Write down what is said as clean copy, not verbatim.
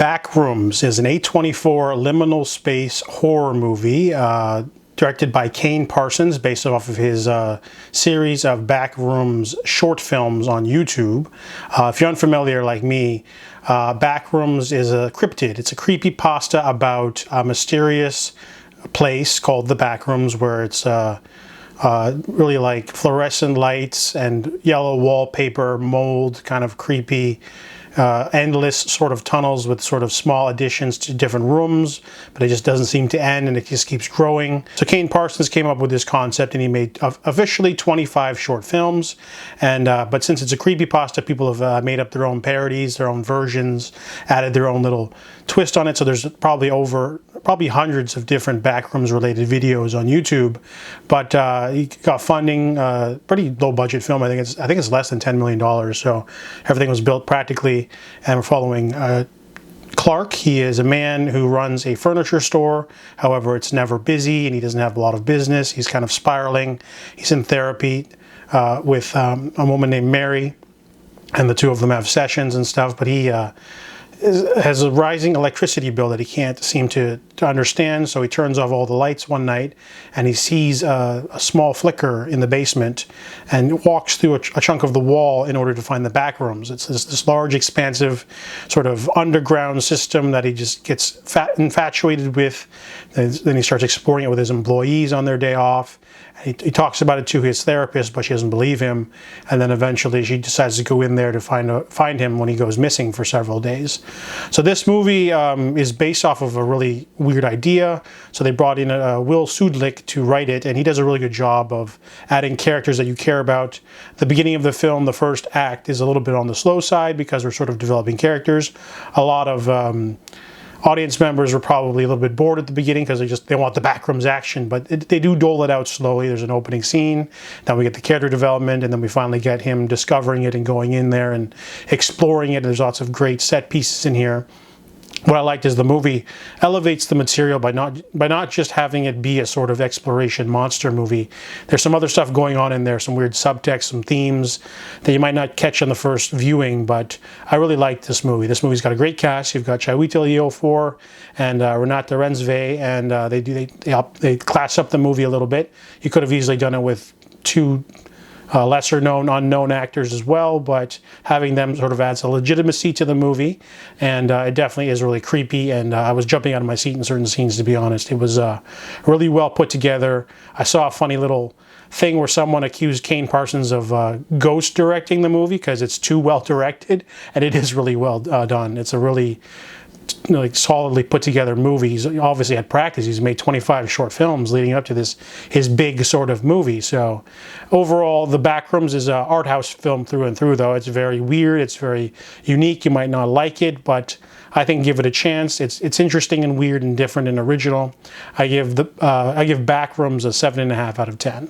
Backrooms is an A24 liminal space horror movie directed by Kane Parsons, based off of his series of Backrooms short films on YouTube. If you're unfamiliar like me, Backrooms is a cryptid. It's a creepypasta about a mysterious place called the Backrooms, where it's really like fluorescent lights and yellow wallpaper, mold, kind of creepy, endless sort of tunnels with sort of small additions to different rooms, but it just doesn't seem to end, and it just keeps growing. So Kane Parsons came up with this concept, and he made officially 25 short films. And but since it's a creepypasta, people have made up their own parodies, their own versions, added their own little twist on it. So there's probably hundreds of different Backrooms related videos on YouTube. But he got funding, pretty low budget film. I think it's less than $10 million. So everything was built practically. And we're following Clark. He is a man who runs a furniture store. However, it's never busy, and he doesn't have a lot of business. He's kind of spiraling. He's in therapy with a woman named Mary, and the two of them have sessions and stuff. But he has a rising electricity bill that he can't seem to understand, so he turns off all the lights one night, and he sees a small flicker in the basement and walks through a chunk of the wall in order to find the back rooms. It's this large, expansive sort of underground system that he just gets infatuated with. Then he starts exploring it with his employees on their day off. He talks about it to his therapist, but she doesn't believe him. And then eventually she decides to go in there to find him when he goes missing for several days. So this movie is based off of a really weird idea. So they brought in Will Sudlik to write it, and he does a really good job of adding characters that you care about. The beginning of the film, the first act, is a little bit on the slow side because we're sort of developing characters. A lot of audience members were probably a little bit bored at the beginning because they want the Backrooms action, but they do dole it out slowly. There's an opening scene, then we get the character development, and then we finally get him discovering it and going in there and exploring it. There's lots of great set pieces in here. What I liked is the movie elevates the material by not just having it be a sort of exploration monster movie. There's some other stuff going on in there, some weird subtext, some themes that you might not catch on the first viewing, but I really liked this movie. This movie's got a great cast. You've got Chiwetel Ejiofor and Renate Reinsve, and they class up the movie a little bit. You could have easily done it with two lesser known, unknown actors as well, but having them sort of adds a legitimacy to the movie, and it definitely is really creepy, and I was jumping out of my seat in certain scenes, to be honest. It was really well put together. I saw a funny little thing where someone accused Kane Parsons of ghost directing the movie because it's too well directed, and it is really well done. It's a really like solidly put together movie. He's obviously had practice. He's made 25 short films leading up to his big sort of movie. So overall, The Backrooms is an art house film through and through, though. It's very weird. It's very unique. You might not like it, but I think give it a chance. It's interesting and weird and different and original. I give Backrooms a 7.5 out of 10.